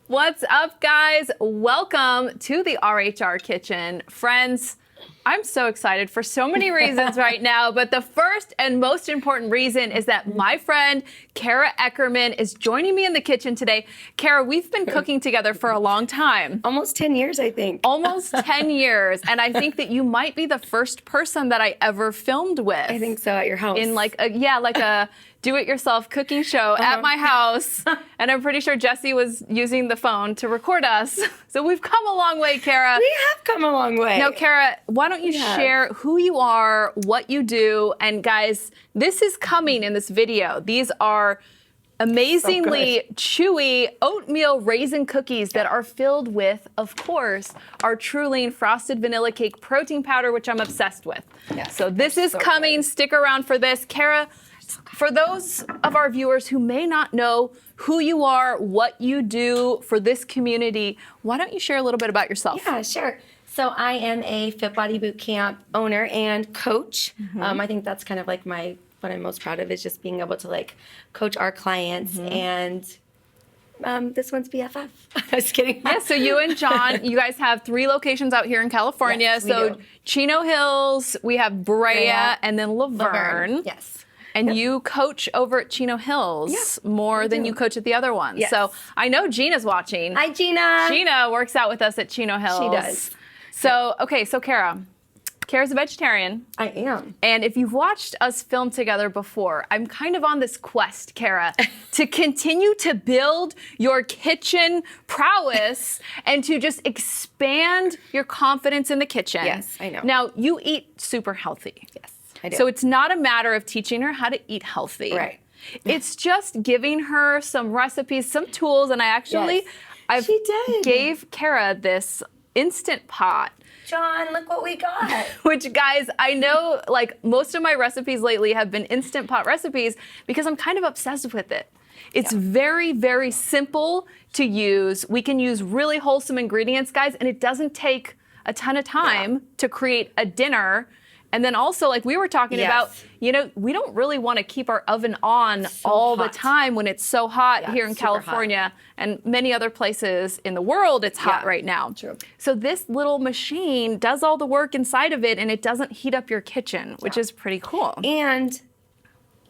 What's up, guys? Welcome to the RHR Kitchen. Friends, I'm so excited for so many reasons right now, but the first and most important reason is that my friend, Kara Eckerman, is joining me in the kitchen today. Kara, we've been cooking together for a long time. Almost 10 years, I think. Almost 10 years. And I think that you might be the first person that I ever filmed with. I think so, at your house. In like a do-it-yourself cooking show at my house. And I'm pretty sure Jesse was using the phone to record us. So we've come a long way, Kara. We have come a long way. Now, Kara, why don't you share who you are, what you do, and guys, this is coming in this video. These are amazingly chewy oatmeal raisin cookies that are filled with, of course, our Truline frosted vanilla cake protein powder, which I'm obsessed with. Yes, so this is coming. Good. Stick around for this. Kara, for those of our viewers who may not know who you are, what you do for this community, why don't you share a little bit about yourself? Yeah, sure. So I am a Fit Body Bootcamp owner and coach. I think that's kind of like what I'm most proud of is just being able to like coach our clients and this one's BFF. I was kidding. Yeah, so you and John, you guys have 3 locations out here in California. Yes, so Chino Hills, we have Brea, and then Laverne. Yes. And you coach over at Chino Hills more than you coach at the other ones. Yes. So I know Gina's watching. Hi, Gina. Gina works out with us at Chino Hills. She does. So, okay, so Kara's a vegetarian. I am. And if you've watched us film together before, I'm kind of on this quest, Kara, to continue to build your kitchen prowess and to just expand your confidence in the kitchen. Yes, I know. Now, you eat super healthy. Yes, I do. So it's not a matter of teaching her how to eat healthy. Right. It's just giving her some recipes, some tools, and She did. gave Kara this Instant Pot. John, look what we got. Which, guys, I know like most of my recipes lately have been Instant Pot recipes because I'm kind of obsessed with it. It's very, very simple to use. We can use really wholesome ingredients, guys, and it doesn't take a ton of time to create a dinner. And then also, like we were talking about, we don't really want to keep our oven on all the time when it's so hot here in California and many other places in the world. It's hot right now. True. So this little machine does all the work inside of it, and it doesn't heat up your kitchen, which is pretty cool. And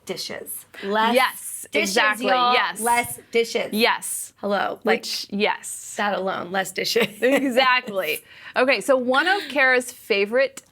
dishes. Less dishes, exactly. y'all. Yes. Less dishes. Yes. Hello. Yes. That alone, less dishes. Exactly. Okay, so one of Kara's favorite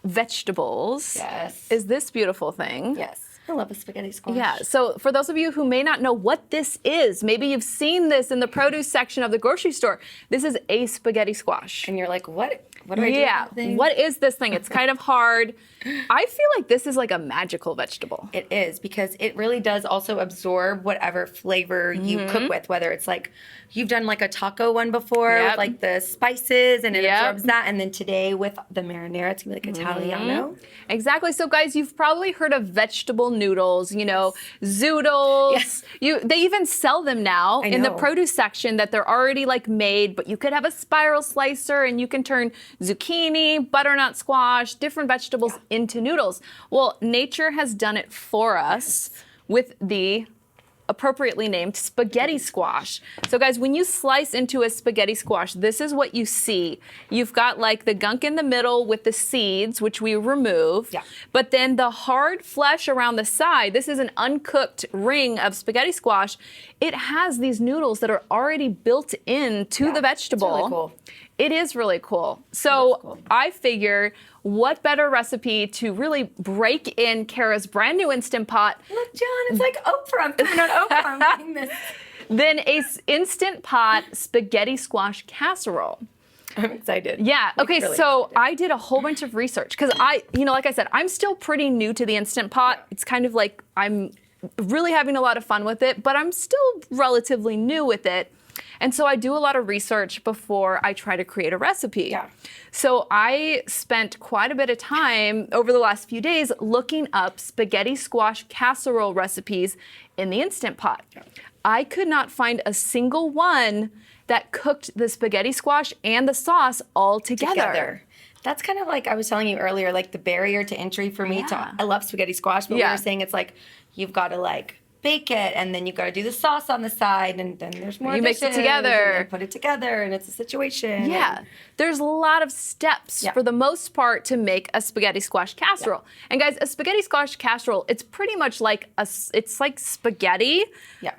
vegetables is this beautiful thing. Yes. I love a spaghetti squash. Yeah, so for those of you who may not know what this is, maybe you've seen this in the produce section of the grocery store. This is a spaghetti squash. And you're like, what do I do with that thing? What is this thing? It's kind of hard. I feel like this is like a magical vegetable. It is, because it really does also absorb whatever flavor you cook with, whether it's like, you've done like a taco one before with like the spices and it absorbs that. And then today with the marinara, it's gonna be like Italiano. Exactly. So guys, you've probably heard of vegetable noodles, zoodles. Yes. They even sell them now in the produce section that they're already like made, but you could have a spiral slicer and you can turn zucchini, butternut squash, different vegetables into noodles. Well, nature has done it for us with the appropriately named spaghetti squash. So guys, when you slice into a spaghetti squash, this is what you see. You've got like the gunk in the middle with the seeds, which we remove. Yeah. But then the hard flesh around the side, this is an uncooked ring of spaghetti squash. It has these noodles that are already built into the vegetable. It's really cool. It is really cool. So I figured, what better recipe to really break in Kara's brand new Instant Pot? Look, John, it's like Oprah. I'm coming on Oprah. I'm getting this. Then a Instant Pot spaghetti squash casserole. I'm excited. Yeah. Okay. Really so excited. I did a whole bunch of research because like I said, I'm still pretty new to the Instant Pot. It's kind of like I'm really having a lot of fun with it, but I'm still relatively new with it. And so I do a lot of research before I try to create a recipe. Yeah. So I spent quite a bit of time over the last few days looking up spaghetti squash casserole recipes in the Instant Pot. Yeah. I could not find a single one that cooked the spaghetti squash and the sauce all together. That's kind of like I was telling you earlier, like the barrier to entry for me I love spaghetti squash, but we were saying it's like you've got to like bake it, and then you got to do the sauce on the side, and then there's more. You mix it together, and then put it together, and it's a situation. Yeah, there's a lot of steps for the most part to make a spaghetti squash casserole. And guys, a spaghetti squash casserole, it's pretty much like it's like spaghetti,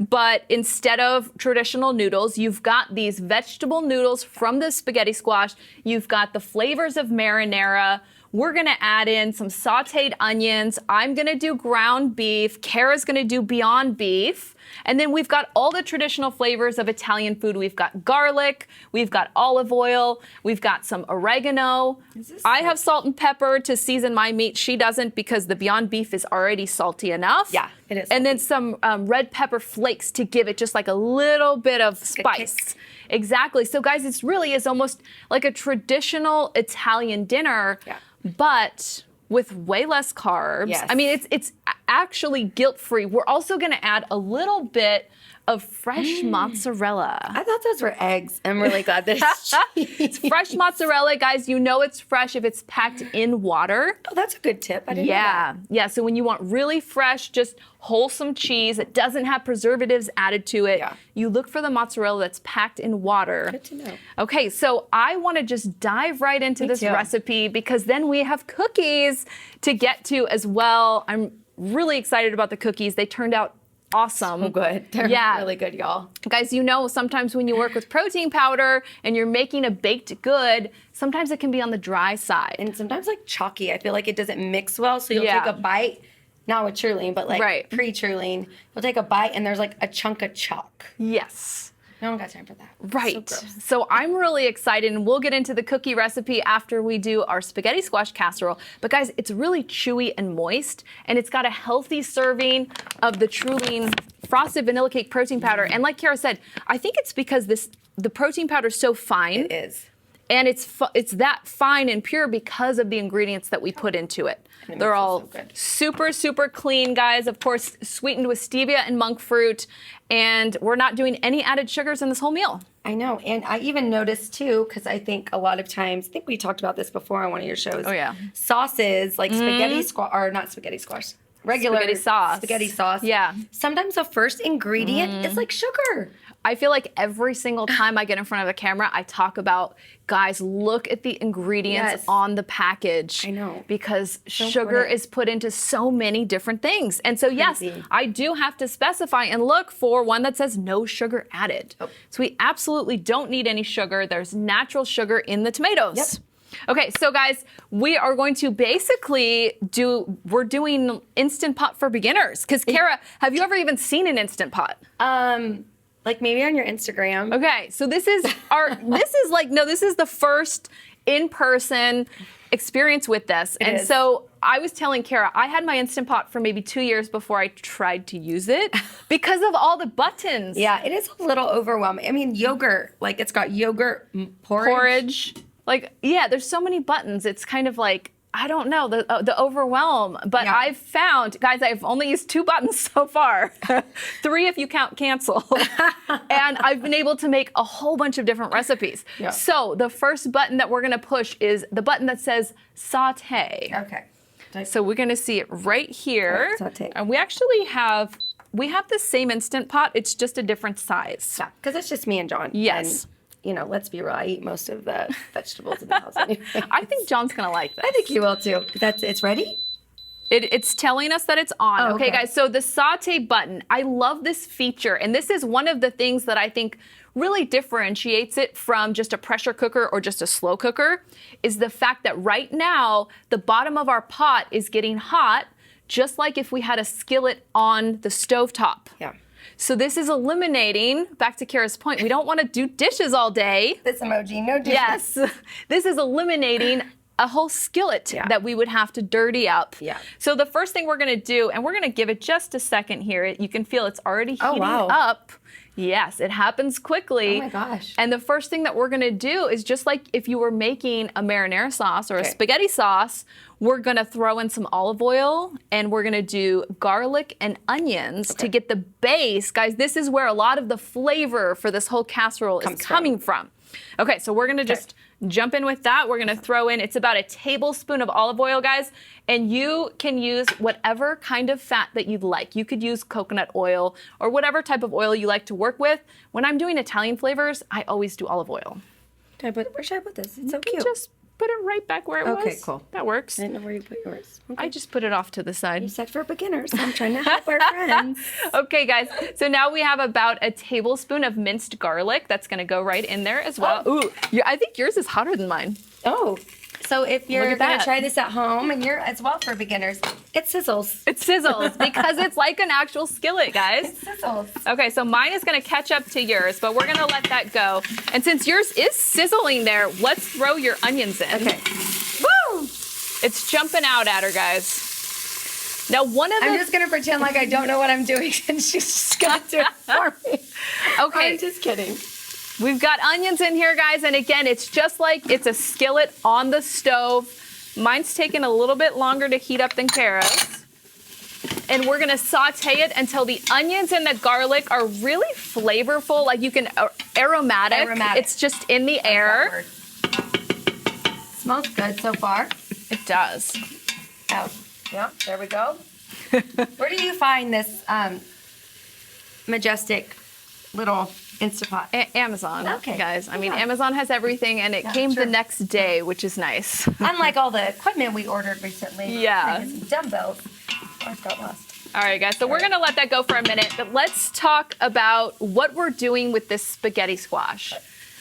but instead of traditional noodles, you've got these vegetable noodles from the spaghetti squash. You've got the flavors of marinara. We're gonna add in some sauteed onions. I'm gonna do ground beef. Kara's gonna do Beyond Beef. And then we've got all the traditional flavors of Italian food. We've got garlic, we've got olive oil, we've got some oregano. I have salt and pepper to season my meat. She doesn't because the Beyond Beef is already salty enough. Yeah, it is. And then some red pepper flakes to give it just like a little bit of spice. Exactly. So guys, it really is almost like a traditional Italian dinner. Yeah. But with way less carbs. Yes. I mean, it's actually guilt-free. We're also going to add a little bit of fresh mozzarella. I thought those were eggs. I'm really glad that it's cheese. It's fresh mozzarella, guys. You know it's fresh if it's packed in water. Oh, that's a good tip. I didn't know that. Yeah. So when you want really fresh, just wholesome cheese that doesn't have preservatives added to it, you look for the mozzarella that's packed in water. Good to know. Okay, so I want to just dive right into this recipe because then we have cookies to get to as well. I'm really excited about the cookies. They turned out awesome. So good. They're really good, y'all. Guys, you know, sometimes when you work with protein powder and you're making a baked good, sometimes it can be on the dry side. And sometimes like chalky. I feel like it doesn't mix well, so you'll take a bite, not with churline, but like pre-churline. You'll take a bite and there's like a chunk of chalk. Yes. No one got time for that. Right. So gross. So I'm really excited, and we'll get into the cookie recipe after we do our spaghetti squash casserole. But guys, it's really chewy and moist, and it's got a healthy serving of the Truline frosted vanilla cake protein powder. And like Kara said, I think it's because the protein powder is so fine. It is. And it's that fine and pure because of the ingredients that we put into it. They're all super, super clean, guys. Of course, sweetened with stevia and monk fruit. And we're not doing any added sugars in this whole meal. I know. And I even noticed, too, because I think a lot of times, I think we talked about this before on one of your shows. Oh, yeah. Sauces, like spaghetti squash, or not spaghetti squash, regular spaghetti sauce. Yeah. Sometimes the first ingredient is like sugar. I feel like every single time I get in front of the camera, I talk about, guys, look at the ingredients on the package. I know. Because sugar is put into so many different things. And so, yes, I do have to specify and look for one that says no sugar added. Oh. So we absolutely don't need any sugar. There's natural sugar in the tomatoes. Yep. Okay, so guys, we are going to basically we're doing Instant Pot for beginners. Because Kara, have you ever even seen an Instant Pot? Like maybe on your Instagram. Okay, so this is the first in-person experience with this. And so I was telling Kara, I had my Instant Pot for maybe 2 years before I tried to use it because of all the buttons. Yeah, it is a little overwhelming. I mean, yogurt, like it's got yogurt porridge. Like, yeah, there's so many buttons. It's kind of like, I don't know, the overwhelm. But I've found, guys, I've only used 2 buttons so far. 3 if you count cancel. And I've been able to make a whole bunch of different recipes. Yeah. So the first button that we're gonna push is the button that says saute. Okay. So we're gonna see it right here. Saute. And we actually have the same Instant Pot, it's just a different size. Yeah, because it's just me and John. Yes. And, you know, let's be real, I eat most of the vegetables in the house anyway. I think John's gonna like this. I think he will too. It's ready? It's telling us that it's on. Oh, okay, guys, so the saute button, I love this feature. And this is one of the things that I think really differentiates it from just a pressure cooker or just a slow cooker, is the fact that right now, the bottom of our pot is getting hot, just like if we had a skillet on the stovetop. Yeah. So this is eliminating, back to Kara's point, we don't want to do dishes all day. This emoji, no dishes. Yes. This is eliminating a whole skillet that we would have to dirty up. Yeah. So the first thing we're going to do, and we're going to give it just a second here. You can feel it's already heating up. Yes, it happens quickly. Oh my gosh. And the first thing that we're gonna do is just like if you were making a marinara sauce or a spaghetti sauce, we're gonna throw in some olive oil and we're gonna do garlic and onions to get the base. Guys, this is where a lot of the flavor for this whole casserole is coming from. Okay, so we're gonna just jump in with that. We're gonna throw in, it's about a tablespoon of olive oil, guys, and you can use whatever kind of fat that you'd like. You could use coconut oil or whatever type of oil you like to work with. When I'm doing Italian flavors, I always do olive oil. Where should I put this? It's so cute. Just put it right back where it was. Okay, cool. That works. I didn't know where you put yours. Okay. I just put it off to the side. You said for beginners. I'm trying to help our friends. Okay, guys. So now we have about a tablespoon of minced garlic. That's going to go right in there as well. Ooh, I think yours is hotter than mine. Oh. So if you're going to try this at home and you're as well for beginners, it sizzles. It sizzles because it's like an actual skillet, guys. It sizzles. Okay, so mine is going to catch up to yours, but we're going to let that go. And since yours is sizzling there, let's throw your onions in. Okay. Woo! It's jumping out at her, guys. Now, I'm just going to pretend like I don't know what I'm doing, and she's just going to do it for me. Okay. I'm just kidding. We've got onions in here, guys, and again, it's just like it's a skillet on the stove. Mine's taking a little bit longer to heat up than Kara's. And we're gonna saute it until the onions and the garlic are really flavorful, like you can, aromatic. It's just in the air. Smells good so far. It does. Oh, yeah, there we go. Where do you find this majestic little Instapot? Amazon, okay, guys. I mean, Amazon has everything, and it came the next day, which is nice. Unlike all the equipment we ordered recently. Yeah. Like some dumbbells. Oh, I got lost. All right, guys. So we're going to let that go for a minute, but let's talk about what we're doing with this spaghetti squash.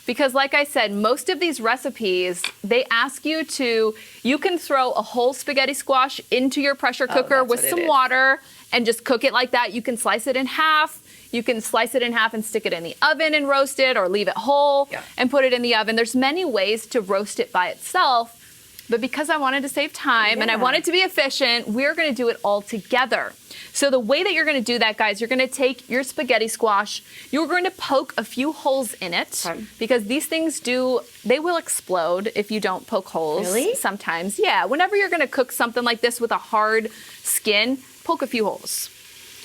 Because like I said, most of these recipes, they ask you can throw a whole spaghetti squash into your pressure cooker with some water and just cook it like that. You can slice it in half. You can slice it in half and stick it in the oven and roast it, or leave it whole and put it in the oven. There's many ways to roast it by itself, but because I wanted to save time and I wanted to be efficient, we're gonna do it all together. So the way that you're gonna do that, guys, you're gonna take your spaghetti squash, you're going to poke a few holes in it, because these things they will explode if you don't poke holes. Really? Sometimes, yeah. Whenever you're gonna cook something like this with a hard skin, poke a few holes,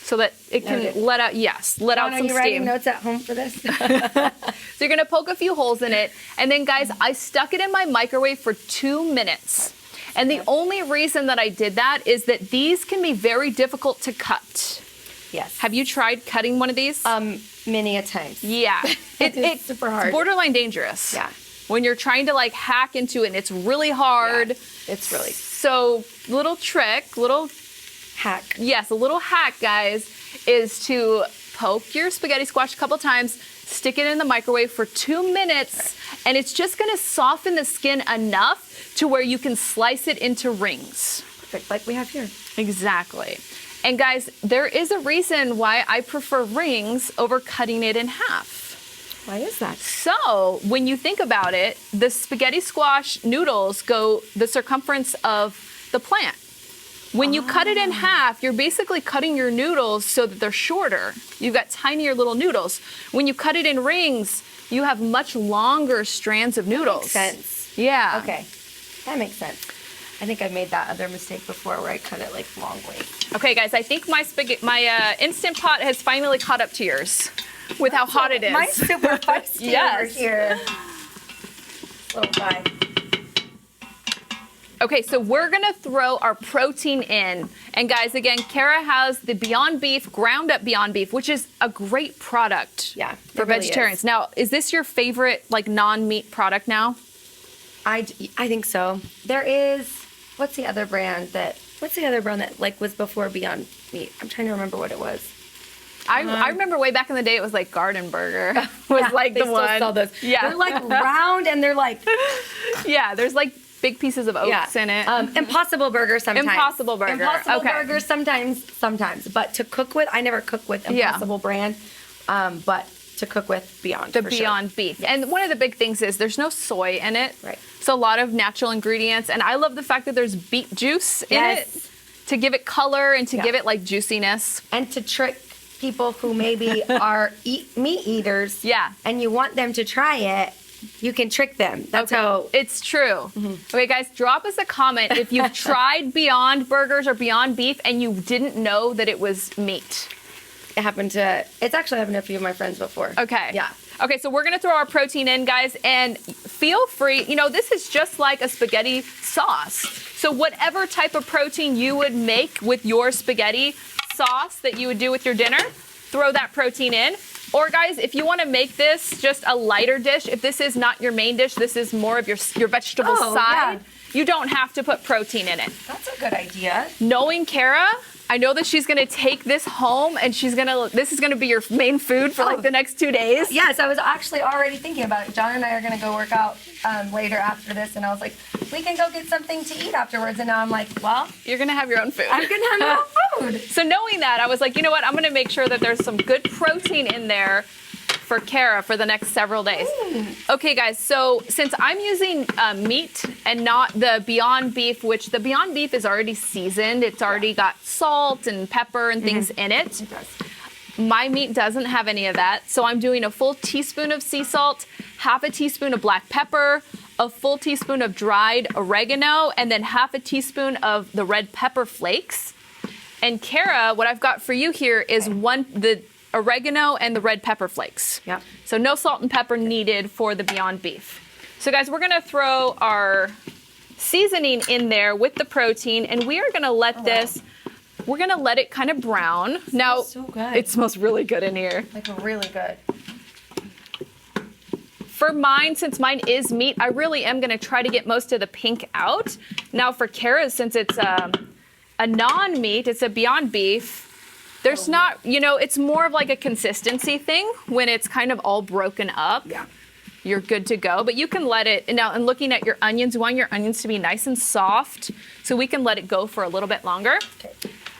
so that it can let out some steam. Are you writing notes at home for this? So you're gonna poke a few holes in it, and then, guys, I stuck it in my microwave for 2 minutes. And the only reason that I did that is that these can be very difficult to cut. Yes. Have you tried cutting one of these? Many a times. Yeah. It's super hard. It's borderline dangerous. Yeah. When you're trying to like hack into it and it's really hard. Yeah, it's really. So little hack. Yes, a little hack, guys, is to poke your spaghetti squash a couple times, stick it in the microwave for 2 minutes, and it's just gonna soften the skin enough to where you can slice it into rings. Perfect, like we have here. Exactly. And guys, there is a reason why I prefer rings over cutting it in half. Why is that? So when you think about it, the spaghetti squash noodles go the circumference of the plant. When you cut it in half, you're basically cutting your noodles so that they're shorter. You've got tinier little noodles. When you cut it in rings, you have much longer strands of noodles. That makes sense. Yeah. Okay, that makes sense. I think I made that other mistake before where I cut it like long ways. Okay, guys, I think my Instant Pot has finally caught up to yours with how hot it is. Mine's super feisty over here. Little guy. Okay, so we're gonna throw our protein in. And guys, again, Kara has the Beyond Beef, ground up Beyond Beef, which is a great product for vegetarians. Now, is this your favorite like non-meat product now? I think so. There is, what's the other brand that like was before Beyond Meat? I'm trying to remember what it was. I remember way back in the day it was like Garden Burger was like the one. Still sell those. Yeah. They're like round and they're like yeah, there's like big pieces of oats in it. Impossible Burger sometimes. Impossible Burger. Impossible Burger sometimes. But to cook with, I never cook with Impossible brand. But to cook with Beyond. The Beyond Beef. Yes. And one of the big things is there's no soy in it. Right. So a lot of natural ingredients. And I love the fact that there's beet juice in it to give it color and to give it like juiciness. And to trick people who maybe are meat eaters. Yeah. And you want them to try it. You can trick them. That's how it's true. Okay, guys, drop us a comment if you've tried Beyond Burgers or Beyond Beef and you didn't know that it was meat. It's actually happened to a few of my friends before. Okay. Yeah. Okay, so we're gonna throw our protein in, guys, and feel free, this is just like a spaghetti sauce. So whatever type of protein you would make with your spaghetti sauce that you would do with your dinner, throw that protein in. Or guys, if you wanna make this just a lighter dish, if this is not your main dish, this is more of your vegetable side, you don't have to put protein in it. That's a good idea. Knowing Kara, I know that she's gonna take this home and this is gonna be your main food for like the next 2 days. Yes, I was actually already thinking about it. John and I are gonna go work out later after this, and I was like, we can go get something to eat afterwards. And now I'm like, well, you're gonna have your own food. I'm gonna have my own food. So knowing that, I was like, you know what? I'm gonna make sure that there's some good protein in there for Kara for the next several days. Okay, guys, so since I'm using meat and not the Beyond Beef, which the Beyond Beef is already seasoned, it's already got salt and pepper and things in it. It does. My meat doesn't have any of that, so I'm doing a full teaspoon of sea salt, half a teaspoon of black pepper, a full teaspoon of dried oregano, and then half a teaspoon of the red pepper flakes. And Kara, what I've got for you here is the oregano and the red pepper flakes. Yep. So no salt and pepper needed for the Beyond Beef. So guys, we're gonna throw our seasoning in there with the protein, and we are gonna let we're gonna let it kind of brown. Now, so good. It smells really good in here. Like really good. For mine, since mine is meat, I really am gonna try to get most of the pink out. Now for Kara's, since it's a non-meat, it's a Beyond Beef, there's not, it's more of like a consistency thing. When it's kind of all broken up, you're good to go. But you can let it, now, and looking at your onions, you want your onions to be nice and soft, so we can let it go for a little bit longer.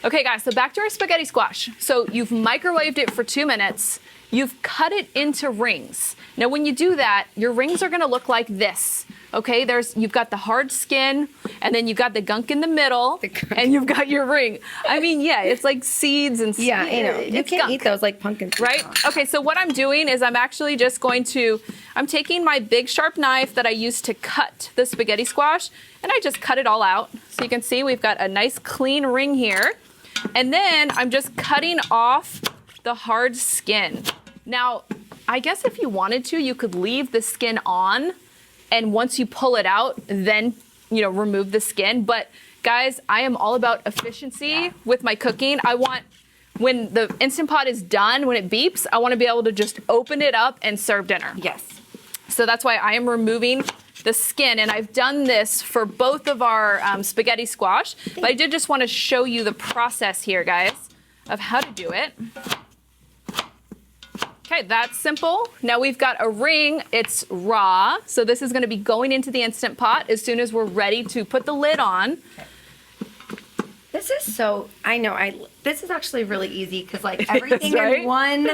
Okay, guys, so back to our spaghetti squash. So you've microwaved it for 2 minutes. You've cut it into rings. Now, when you do that, your rings are gonna look like this. Okay, you've got the hard skin, and then you've got the gunk in the middle, and you've got your ring. I mean, yeah, it's like seeds and you can't eat those like pumpkin seeds, right? Okay, so what I'm doing is I'm actually just I'm taking my big sharp knife that I used to cut the spaghetti squash, and I just cut it all out. So you can see we've got a nice clean ring here, and then I'm just cutting off the hard skin. Now, I guess if you wanted to, you could leave the skin on, and once you pull it out, then, remove the skin. But guys, I am all about efficiency with my cooking. I want, when the Instant Pot is done, when it beeps, I want to be able to just open it up and serve dinner. Yes. So that's why I am removing the skin, and I've done this for both of our spaghetti squash. But I did just want to show you the process here, guys, of how to do it. Okay, that's simple. Now we've got a ring, it's raw. So this is gonna be going into the Instant Pot as soon as we're ready to put the lid on. Okay. This is actually really easy because like everything in one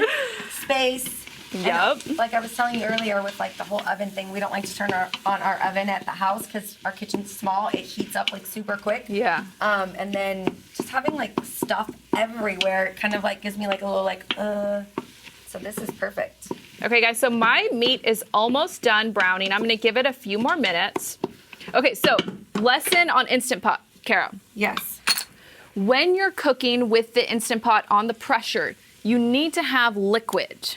space. Yep. And, like I was telling you earlier with like the whole oven thing, we don't like to turn on our oven at the house because our kitchen's small. It heats up like super quick. Yeah. And then just having like stuff everywhere kind of like gives me like a little so this is perfect. Okay, guys, so my meat is almost done browning. I'm gonna give it a few more minutes. Okay, so lesson on Instant Pot, Kara. Yes. When you're cooking with the Instant Pot on the pressure, you need to have liquid.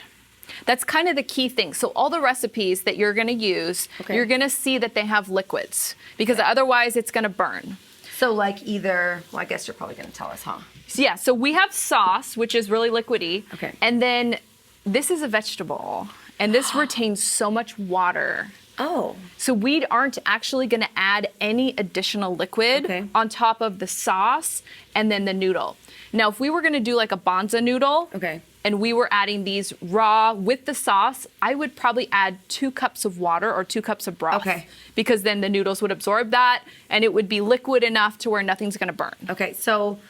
That's kind of the key thing. So all the recipes that you're gonna use, you're gonna see that they have liquids because otherwise it's gonna burn. So like I guess you're probably gonna tell us, huh? Yeah, so we have sauce, which is really liquidy. Okay. And then this is a vegetable, and this retains so much water. Oh. So we aren't actually gonna add any additional liquid on top of the sauce and then the noodle. Now, if we were gonna do like a bonza noodle, and we were adding these raw with the sauce, I would probably add 2 cups of water or 2 cups of broth. Because then the noodles would absorb that, and it would be liquid enough to where nothing's gonna burn. Okay, so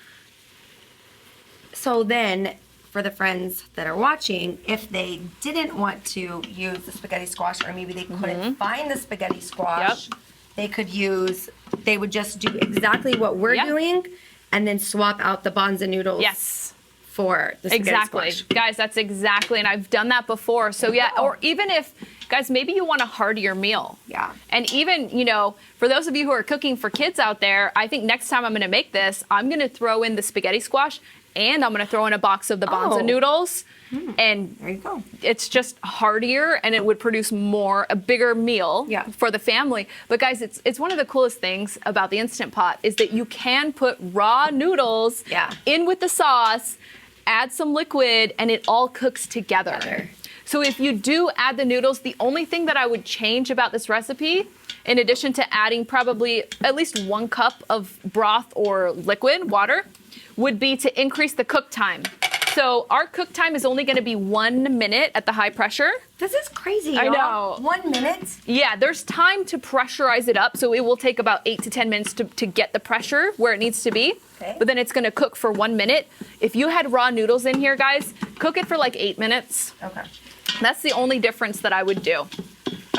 then, for the friends that are watching, if they didn't want to use the spaghetti squash, or maybe they couldn't find the spaghetti squash, they would just do exactly what we're doing, and then swap out the bonza noodles. For the spaghetti squash. Guys, that's exactly, and I've done that before. So yeah, or even if, guys, maybe you want a heartier meal. Yeah. And even, for those of you who are cooking for kids out there, I think next time I'm gonna make this, I'm gonna throw in the spaghetti squash and I'm going to throw in a box of the Bonza noodles. And there you go. It's just heartier, and it would produce a bigger meal for the family. But guys, it's one of the coolest things about the Instant Pot is that you can put raw noodles in with the sauce, add some liquid, and it all cooks together. So if you do add the noodles, the only thing that I would change about this recipe, in addition to adding probably at least 1 cup of broth or liquid water, would be to increase the cook time. So our cook time is only going to be 1 minute at the high pressure. This is crazy. I know. 1 minute? Yeah, there's time to pressurize it up, so it will take about 8 to 10 minutes to get the pressure where it needs to be. Okay. But then it's going to cook for 1 minute. If you had raw noodles in here, guys, cook it for like 8 minutes. Okay. That's the only difference that I would do.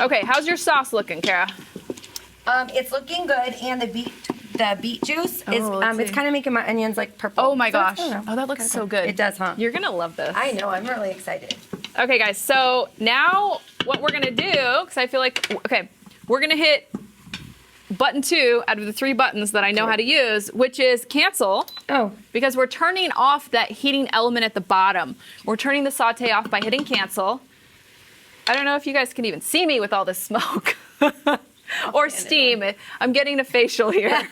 Okay, how's your sauce looking, Kara? It's looking good, and the beet juice is it's kind of making my onions like purple. Oh my gosh. Oh, that looks so good. It does, huh? You're gonna love this. I know, I'm really excited. Okay guys, so now what we're gonna do, because I feel like, we're gonna hit button 2 out of the 3 buttons that I know how to use, which is cancel. Oh. Because we're turning off that heating element at the bottom. We're turning the saute off by hitting cancel. I don't know if you guys can even see me with all this smoke. Or steam. I'm getting a facial here.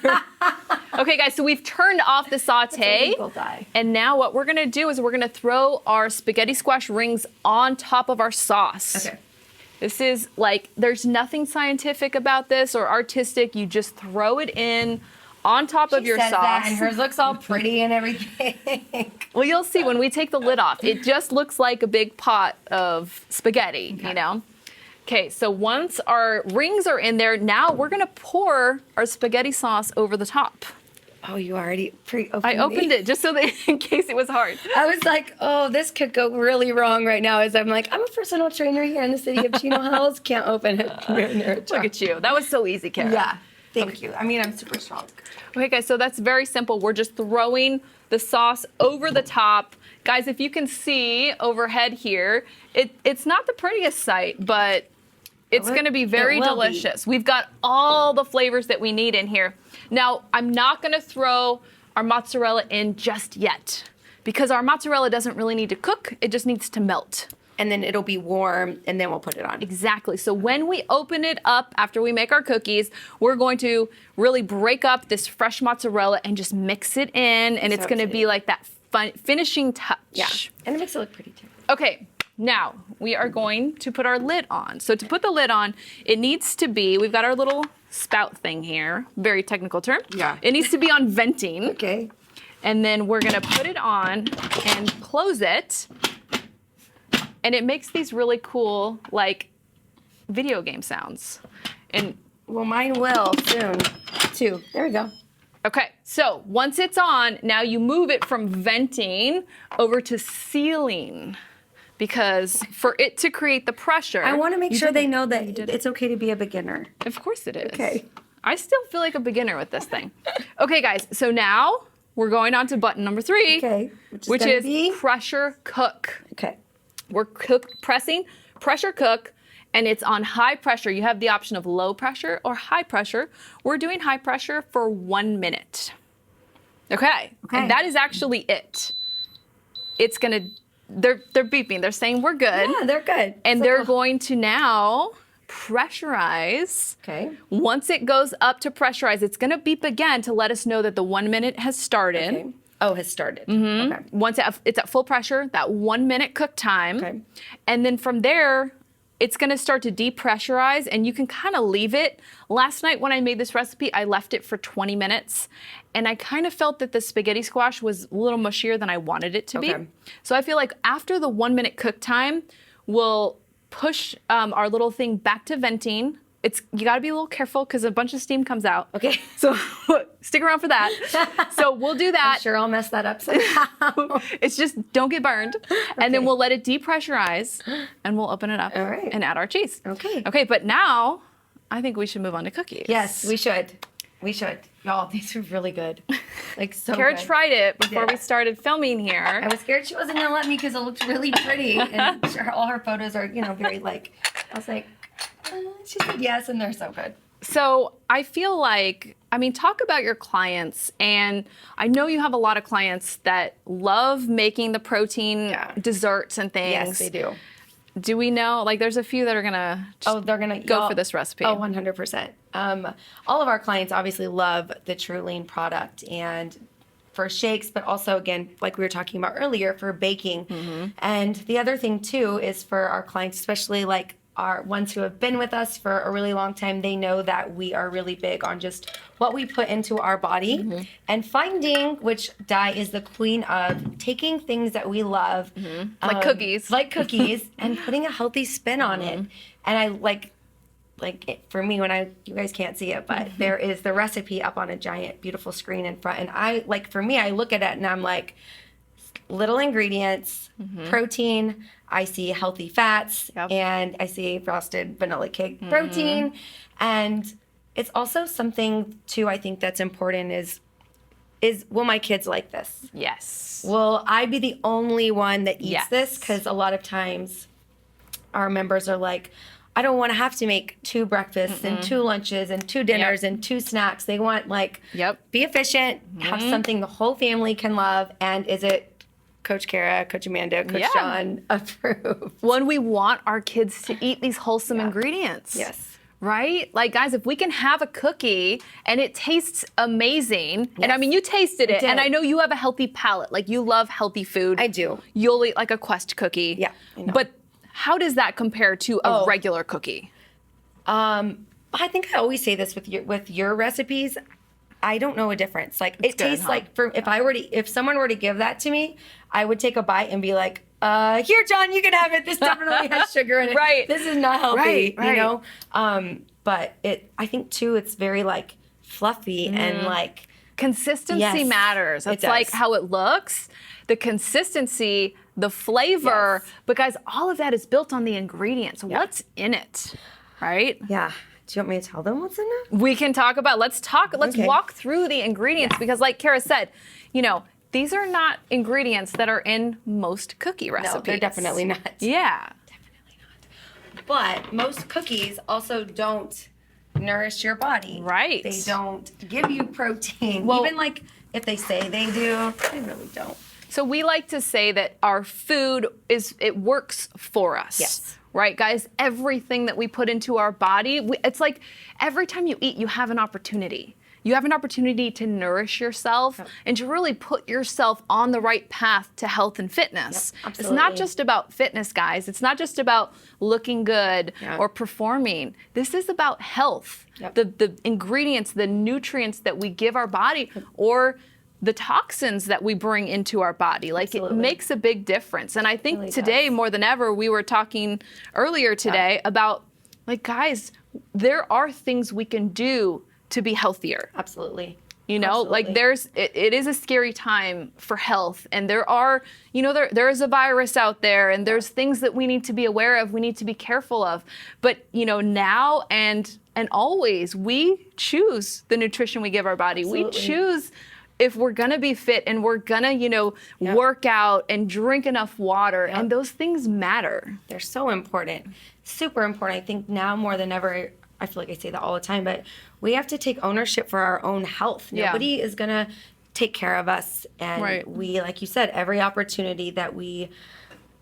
Okay, guys, so we've turned off the saute. And now what we're gonna do is we're gonna throw our spaghetti squash rings on top of our sauce. Okay. This is like, there's nothing scientific about this or artistic. You just throw it in on top of your sauce. That, and hers looks all pretty and everything. Well, you'll see when we take the lid off. It just looks like a big pot of spaghetti, you know? Okay, so once our rings are in there, now we're gonna pour our spaghetti sauce over the top. Oh, you already pre-opened I opened it just so that in case it was hard. I was like, oh, this could go really wrong right now. As I'm like, I'm a personal trainer here in the city of Chino Hills. Can't open it. Look at you. That was so easy, Kara. Yeah, thank you. I mean, I'm super strong. Okay, guys, so that's very simple. We're just throwing the sauce over the top. Guys, if you can see overhead here, it's not the prettiest sight, but it's going to be very delicious. We've got all the flavors that we need in here. Now, I'm not going to throw our mozzarella in just yet because our mozzarella doesn't really need to cook. It just needs to melt. And then it'll be warm, and then we'll put it on. Exactly. So when we open it up after we make our cookies, we're going to really break up this fresh mozzarella and just mix it in, and it's going to be like that finishing touch. Yeah, and it makes it look pretty too. Okay. Now, we are going to put our lid on. So to put the lid on, it needs to be, we've got our little spout thing here, very technical term. Yeah. It needs to be on venting. Okay. And then we're gonna put it on and close it. And it makes these really cool, like, video game sounds. And well, mine will soon, too. There we go. Okay, so once it's on, now you move it from venting over to sealing. Because for it to create the pressure... I want to make sure they know that it's okay to be a beginner. Of course it is. Okay. I still feel like a beginner with this thing. Okay, guys, so now we're going on to button number 3. Okay. Which is pressure cook. Okay. We're pressing pressure cook, and it's on high pressure. You have the option of low pressure or high pressure. We're doing high pressure for 1 minute. Okay. And that is actually it. It's going to... They're beeping. They're saying we're good. Yeah, they're good. And they're going to now pressurize. Okay. Once it goes up to pressurize, it's going to beep again to let us know that the 1 minute has started. Okay. Oh, has started. Mm-hmm. Okay. Once it's at full pressure, that 1 minute cook time. Okay. And then from there, it's going to start to depressurize, and you can kind of leave it. Last night when I made this recipe, I left it for 20 minutes, and I kind of felt that the spaghetti squash was a little mushier than I wanted it to be. So I feel like after the 1 minute cook time, we'll push our little thing back to venting. You got to be a little careful because a bunch of steam comes out. Okay. So stick around for that. So we'll do that. I'm sure I'll mess that up somehow. It's just don't get burned. Okay. And then we'll let it depressurize and we'll open it up and add our cheese. Okay. Okay, but now I think we should move on to cookies. Yes, we should. We should. Y'all, these are really good. Like so Kara good. tried it before we started filming here. I was scared she wasn't going to let me because it looked really pretty. And all her photos are, very like, I was like, she said yes, and they're so good. So I feel like, I mean, talk about your clients. And I know you have a lot of clients that love making the protein desserts and things. Yes, they do. Do we know, like there's a few that are going to go for this recipe? Oh, 100%. All of our clients obviously love the True Lean product, and for shakes, but also, again, like we were talking about earlier, for baking. And the other thing too is for our clients, especially like our ones who have been with us for a really long time, they know that we are really big on just what we put into our body and finding which dye is the queen of taking things that we love, like cookies, and putting a healthy spin on it. And I like for me, you guys can't see it, but there is the recipe up on a giant, beautiful screen in front. And for me, I look at it and I'm like, little ingredients, protein, I see healthy fats, and I see frosted vanilla cake protein. And it's also something too, I think that's important is will my kids like this? Yes. Will I be the only one that eats this? Because a lot of times our members are like, I don't want to have to make 2 breakfasts and 2 lunches and 2 dinners and 2 snacks. They want be efficient, have something the whole family can love. And is it Coach Kara, Coach Amanda, Coach John approved? When we want our kids to eat these wholesome ingredients. Yes. Right? Like, guys, if we can have a cookie and it tastes amazing, and I mean, you tasted it, and I know you have a healthy palate. Like, you love healthy food. I do. You'll eat like a Quest cookie. Yeah, I know. But how does that compare to a regular cookie? I think I always say this with your recipes. I don't know a difference. Like, it tastes like if someone were to give that to me, I would take a bite and be like, here, John, you can have it. This definitely has sugar in it. Right. This is not healthy, right. you know? But I think too, it's very like fluffy and like. Consistency matters. It's like how it looks, the consistency, the flavor, but guys, all of that is built on the ingredients. What's in it, right? Yeah. Do you want me to tell them what's in it? We can talk about, let's walk through the ingredients because like Kara said, you know, these are not ingredients that are in most cookie recipes. No, they're definitely not. Yeah. Definitely not. But most cookies also don't nourish your body. Right. They don't give you protein. Well, even like if they say they do, they really don't. So we like to say that our food it works for us. Yes. Right, guys? Everything that we put into our body, it's like every time you eat, you have an opportunity. You have an opportunity to nourish yourself and to really put yourself on the right path to health and fitness. Yep, it's not just about fitness, guys. It's not just about looking good or performing. This is about health. Yep. The ingredients, the nutrients that we give our body, or the toxins that we bring into our body. Like, it makes a big difference. And I think really today, more than ever, we were talking earlier today about, like, guys, there are things we can do to be healthier. Absolutely. You know, like it is a scary time for health, and there are, you know, there is a virus out there, and there's things that we need to be aware of, we need to be careful of. But, you know, now and always, we choose the nutrition we give our body. Absolutely. We choose if we're gonna be fit and we're gonna, you know, work out and drink enough water, and those things matter. They're so important, super important. I think now more than ever, I feel like I say that all the time, but we have to take ownership for our own health. Nobody is gonna take care of us, and we, like you said, every opportunity that we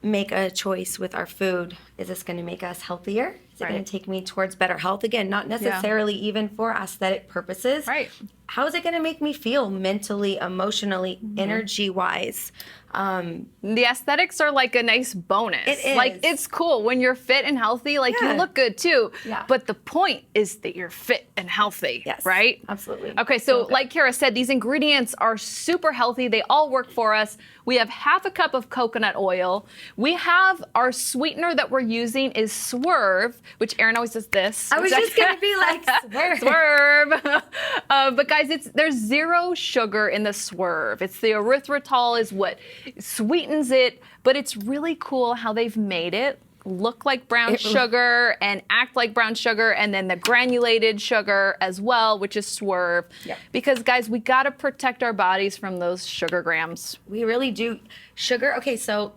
make a choice with our food, is this gonna make us healthier? Is it gonna take me towards better health? Again, not necessarily even for aesthetic purposes. Right. How is it gonna make me feel mentally, emotionally, energy-wise? The aesthetics are like a nice bonus. It is. Like, it's cool when you're fit and healthy, like you look good too. Yeah. But the point is that you're fit and healthy, right? Absolutely. Okay, so like Kara said, these ingredients are super healthy. They all work for us. We have half a cup of coconut oil. We have our sweetener that we're using is Swerve, which Erin always does this. I was just gonna be like, Swerve. Swerve. But guys, there's 0 sugar in the Swerve. It's the erythritol is what sweetens it, but it's really cool how they've made it look like brown sugar and act like brown sugar, and then the granulated sugar as well, which is Swerve. Because guys, we gotta protect our bodies from those sugar grams. We really do. Sugar, okay, so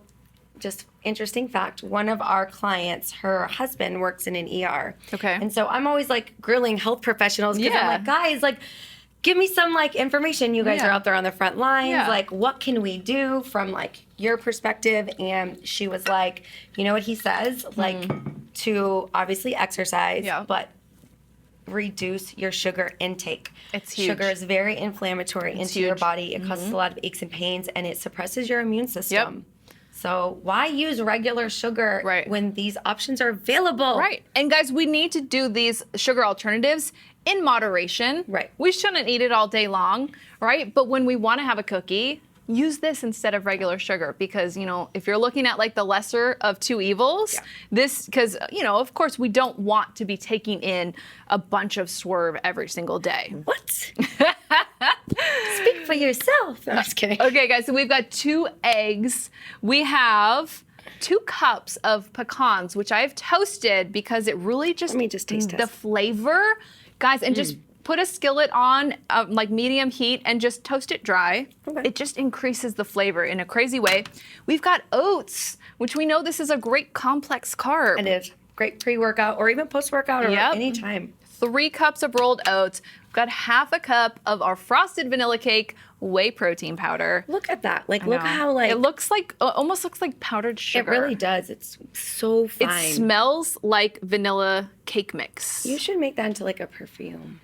just interesting fact, one of our clients, her husband works in an ER. Okay. And so I'm always like grilling health professionals because I'm like, guys, like, give me some like information. You guys are out there on the front lines. Yeah. Like, what can we do from like your perspective? And she was like, you know what he says? Like, to obviously exercise, but reduce your sugar intake. It's huge. Sugar is very inflammatory into your body. It causes a lot of aches and pains, and it suppresses your immune system. So why use regular sugar when these options are available? Right. And guys, we need to do these sugar alternatives in moderation. Right. We shouldn't eat it all day long, right? But when we want to have a cookie, use this instead of regular sugar because, you know, if you're looking at like the lesser of two evils, this, because, you know, of course we don't want to be taking in a bunch of Swerve every single day. What? Speak for yourself. I'm just kidding. Okay, guys, so we've got 2 eggs. We have 2 cups of pecans, which I've toasted because it really just, let me just taste the flavor, guys, and just put a skillet on like medium heat and just toast it dry. It just increases the flavor in a crazy way. We've got oats, which we know this is a great complex carb. It is. Great pre-workout or even post-workout or anytime. 3 cups of rolled oats. We've got half a cup of our frosted vanilla cake whey protein powder. Look at that. Like, look how like... It looks like, almost looks like powdered sugar. It really does. It's so fine. It smells like vanilla cake mix. You should make that into like a perfume.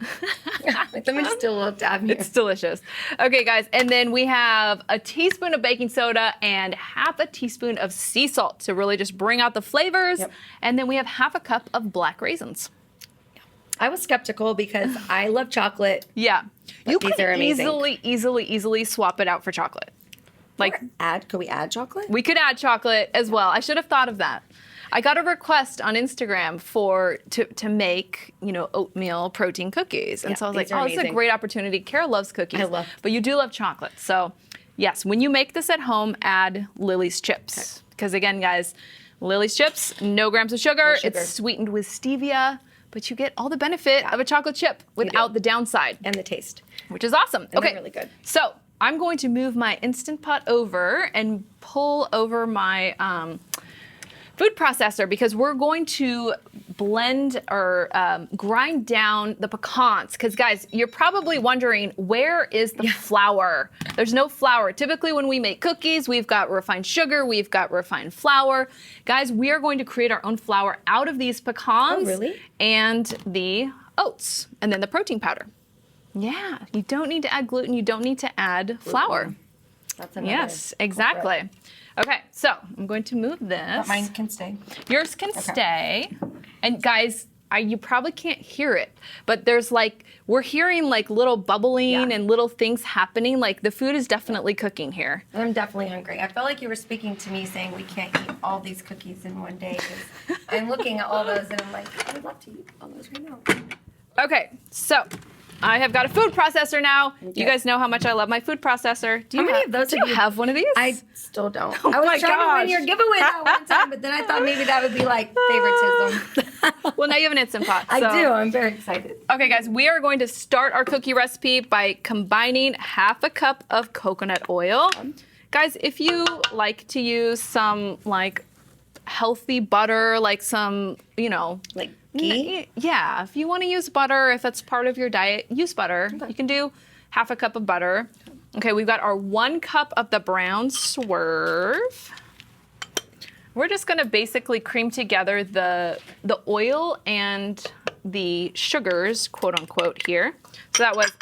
Let me just do a little dab here. It's delicious. Okay, guys, and then we have a teaspoon of baking soda and half a teaspoon of sea salt to really just bring out the flavors. And then we have half a cup of black raisins. I was skeptical because I love chocolate. Yeah. You these could are amazing. easily swap it out for chocolate. Like, could we add chocolate? We could add chocolate as well. I should have thought of that. I got a request on Instagram to make, you know, oatmeal protein cookies. And so I was like, oh, this is a great opportunity. Kara loves cookies. But you do love chocolate. So yes, when you make this at home, add Lily's chips. Because again, guys, Lily's chips, no grams of sugar. It's sweetened with stevia. But you get all the benefit of a chocolate chip without the downside. And the taste. Which is awesome. And they're really good. So I'm going to move my Instant Pot over and pull over my food processor because we're going to blend or grind down the pecans. Because guys, you're probably wondering, where is the flour? There's no flour. Typically when we make cookies, we've got refined sugar, we've got refined flour. Guys, we are going to create our own flour out of these pecans and the oats and then the protein powder. Yeah, you don't need to add gluten, you don't need to add flour. That's another. Yes, exactly. Okay, so I'm going to move this. But mine can stay. Yours can stay. And guys, you probably can't hear it, but there's like, we're hearing like little bubbling and little things happening. Like the food is definitely cooking here. I'm definitely hungry. I felt like you were speaking to me saying we can't eat all these cookies in one day because I'm looking at all those and I'm like, I would love to eat all those right now. Okay, so I have got a food processor now. You guys know how much I love my food processor. How many of those do you have one of these? I still don't. Oh I was trying to win your giveaway that one time, but then I thought maybe that would be like favoritism. Well, now you have an Instant Pot. I do. I'm very excited. Okay, guys, we are going to start our cookie recipe by combining half a cup of coconut oil. Guys, if you like to use some like healthy butter, like some, you know, like ghee? Yeah, if you want to use butter, if that's part of your diet, use butter. You can do half a cup of butter. Okay, we've got our 1 cup of the brown Swerve. We're just gonna basically cream together the oil and the sugars, quote unquote, here. So that was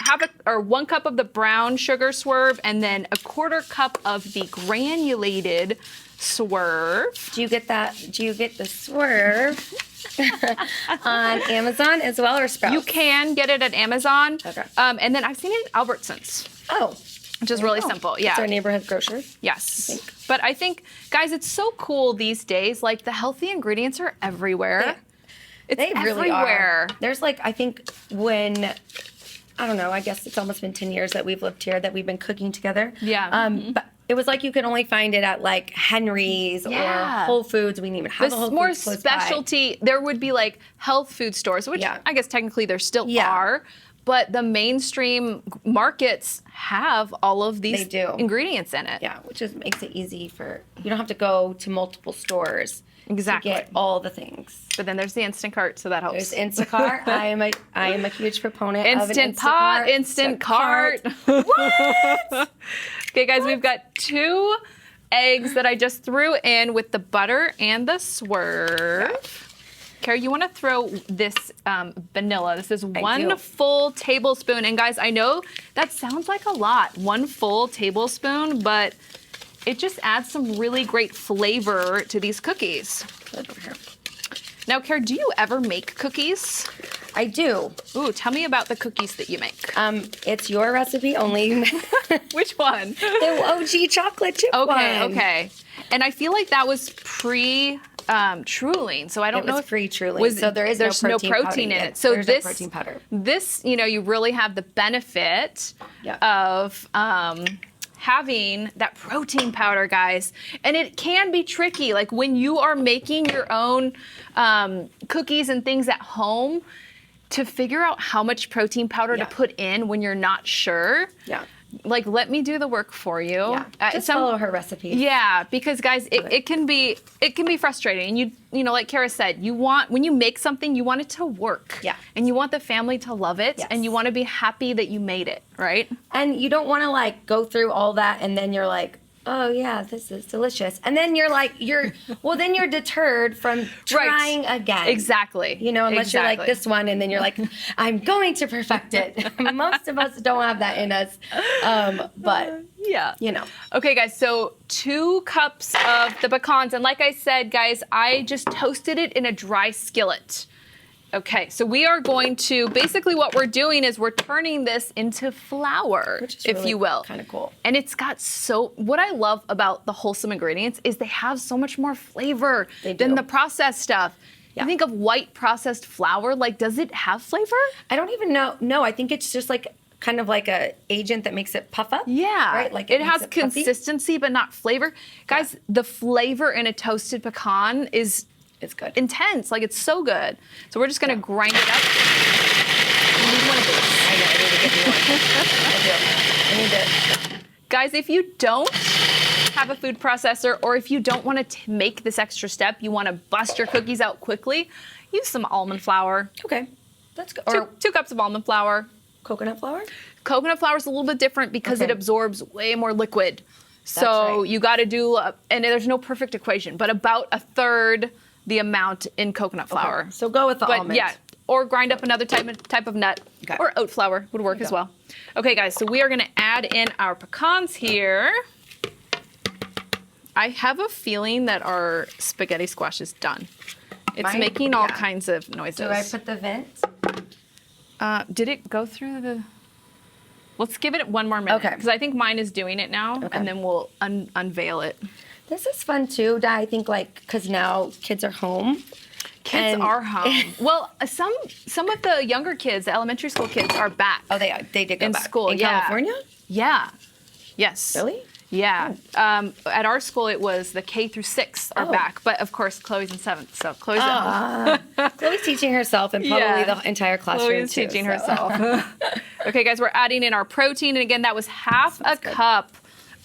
1 cup of the brown sugar Swerve and then 1/4 cup of the granulated Swerve. Do you get that? Do you get the Swerve on Amazon as well or Sprouts? You can get it at Amazon. Okay. And then I've seen it at Albertsons. Oh. Which is really simple. Yeah. It's our neighborhood grocer. Yes. But I think, guys, it's so cool these days. Like the healthy ingredients are everywhere. They really are. There's like, I think when, I don't know, I guess it's almost been 10 years that we've lived here, that we've been cooking together. Yeah. But it was like you could only find it at like Henry's or Whole Foods. We didn't even have a Whole Foods more close specialty. by. There would be like health food stores, which I guess technically there still are. but the mainstream markets have all of these ingredients in it. Yeah, which makes it easy for, you don't have to go to multiple stores exactly to get all the things. But then there's the Instacart, so that helps. There's Instacart. I am a huge proponent of an Instant Pot, Instant Cart. What? Okay, guys, we've got 2 eggs that I just threw in with the butter and the swerve. Yeah. Carrie, you want to throw this vanilla. This is 1 full tablespoon. And guys, I know that sounds like a lot, 1 full tablespoon, but it just adds some really great flavor to these cookies. Now, Carrie, do you ever make cookies? I do. Ooh, tell me about the cookies that you make. It's your recipe only. Which one? The OG chocolate chip one. Okay. And I feel like that was Truling, so I don't know if pre-Truling. So there's no protein in it. So there's no protein powder. This, you really have the benefit of having that protein powder, guys. And it can be tricky. Like when you are making your own cookies and things at home, to figure out how much protein powder to put in when you're not sure. Yeah. Like, let me do the work for you. Yeah. Just follow her recipe. Yeah, because guys, it can be frustrating. And you know, like Kara said, when you make something, you want it to work. Yeah. And you want the family to love it. Yes. And you want to be happy that you made it, right? And you don't want to like go through all that and then you're like, oh yeah, this is delicious. And then you're deterred from trying again. Exactly. Unless you're like this one and then you're like, I'm going to perfect it. Most of us don't have that in us. But yeah. Okay, guys, so 2 cups of the pecans. And like I said, guys, I just toasted it in a dry skillet. Okay, so we are going to, basically what we're doing is we're turning this into flour, if you will. Kind of cool. And it's got what I love about the wholesome ingredients is they have so much more flavor than the processed stuff. Yeah. You think of white processed flour, like does it have flavor? I don't even know. No, I think it's just like kind of like a agent that makes it puff up. Yeah. Right? Like it has consistency but not flavor. Guys, the flavor in a toasted pecan is... It's good. Intense. Like, it's so good. So we're just going to grind it up. You need one of these. I know. I need to get you one. I need to. Guys, if you don't have a food processor or if you don't want to make this extra step, you want to bust your cookies out quickly, use some almond flour. Okay. That's good. Or 2 cups of almond flour. Coconut flour? Coconut flour is a little bit different because it absorbs way more liquid. So you got to do, and there's no perfect equation, but about 1/3 the amount in coconut flour. Okay. So go with the almond. Yeah, or grind up another type of nut, or oat flour would work as well. Okay, guys, so we are going to add in our pecans here. I have a feeling that our spaghetti squash is done. It's making all kinds of noises. Do I put the vent? Did it go through the... Let's give it 1 more minute. Okay. Because I think mine is doing it now, and then we'll unveil it. This is fun too, I think, like, because now kids are home. Kids are home. Well, some of the younger kids, the elementary school kids, are back. Oh, they are. They did go back. In school, in California? Yeah. Yes. Really? Yeah. Oh. At our school, it was the K through 6 are back. But, of course, Chloe's in 7th, so Chloe's at home. Chloe's teaching herself and probably the entire classroom, Chloe's teaching herself. Okay, guys, we're adding in our protein. And, again, that was half a cup